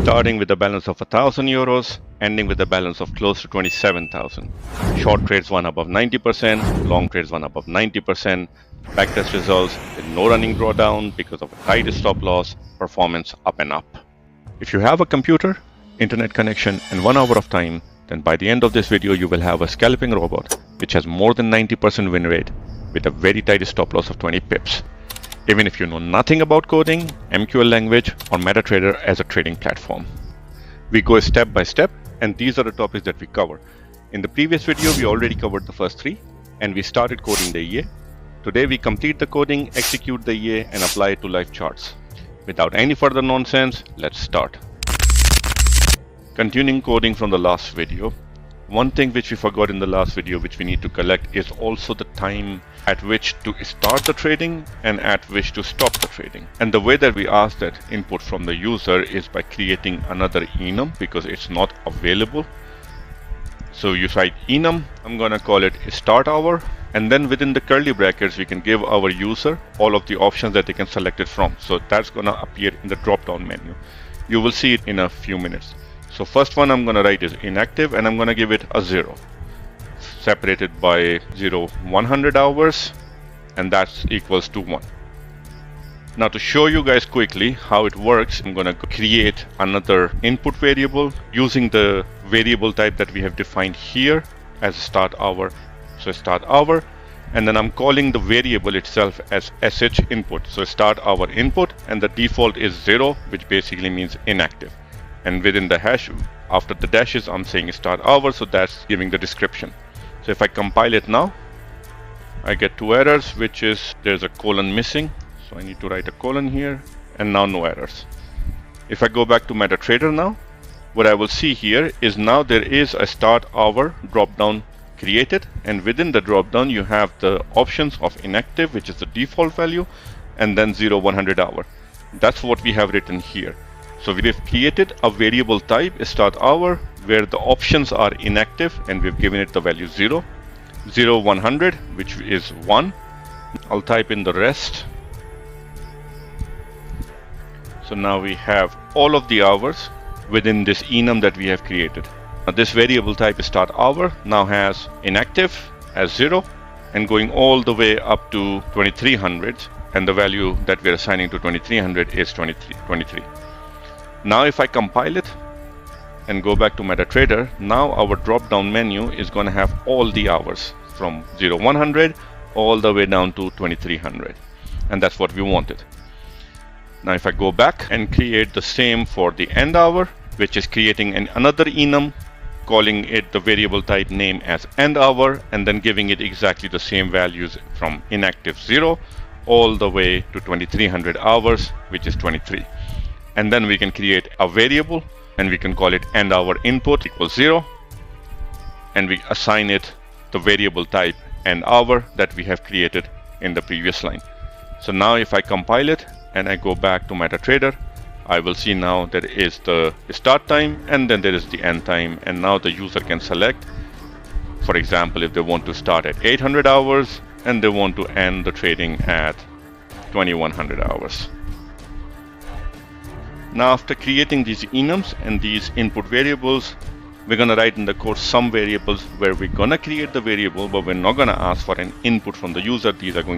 starting with a balance of 1,000 euros, ending with a balance of close to 27,000. Short trades won above 90%, long trades won above 90%, backtest results with no running drawdown because of a tight stop loss, performance up and up. If you have a computer, internet connection and 1 hour of time, then by the end of this video you will have a scalping robot which has more than 90% win rate with a very tight stop loss of 20 pips. Even if you know nothing about coding, MQL language or MetaTrader as a trading platform. We go step by step and these are the topics that we cover. In the previous video we already covered the first 3 and we started coding the EA. Today we complete the coding, execute the EA and apply it to live charts. Without any further nonsense, let's start. Continuing coding from the last video, one thing which we forgot in the last video which we need to collect is also the time at which to start the trading and at which to stop the trading. And the way that we ask that input from the user is by creating another enum because it's not available. So you write enum, I'm gonna call it start hour, and then within the curly brackets we can give our user all of the options that they can select it from. So that's gonna appear in the drop down menu. You will see it in a few minutes. So first one I'm gonna write is inactive and I'm gonna give it a 0, separated by 100 hours, and that's equals to 1. Now to show you guys quickly how it works, I'm gonna create another input variable using the variable type that we have defined here as start hour. So start hour, and then I'm calling the variable itself as sh input. So start hour input, and the default is 0, which basically means inactive. And within the hash, after the dashes, I'm saying start hour, so that's giving the description. So if I compile it now, I get 2 errors, which is there's a colon missing. So I need to write a colon here, and now no errors. If I go back to MetaTrader now, what I will see here is now there is a start hour drop down created, and within the drop down you have the options of inactive, which is the default value, and then 100 hour. That's what we have written here. So we've created a variable type start hour where the options are inactive and we've given it the value 0, 100, which is 1. I'll type in the rest. So now we have all of the hours within this enum that we have created. Now this variable type start hour now has inactive as 0 and going all the way up to 2300, and the value that we're assigning to 2300 is 23. Now if I compile it and go back to MetaTrader, now our drop down menu is going to have all the hours from 100 all the way down to 2300, and that's what we wanted. Now if I go back and create the same for the end hour, which is creating another enum, calling it the variable type name as end hour, and then giving it exactly the same values from inactive 0 all the way to 2300 hours, which is 23. And then we can create a variable and we can call it end hour input equals 0, and we assign it the variable type end hour that we have created in the previous line. So now if I compile it and I go back to MetaTrader, I will see now there is the start time and then there is the end time, and now the user can select, for example, if they want to start at 800 hours and they want to end the trading at 2100 hours. Now after creating these enums and these input variables, we're going to write in the code some variables where we're going to create the variable, but we're not going to ask for an input from the user. These are going to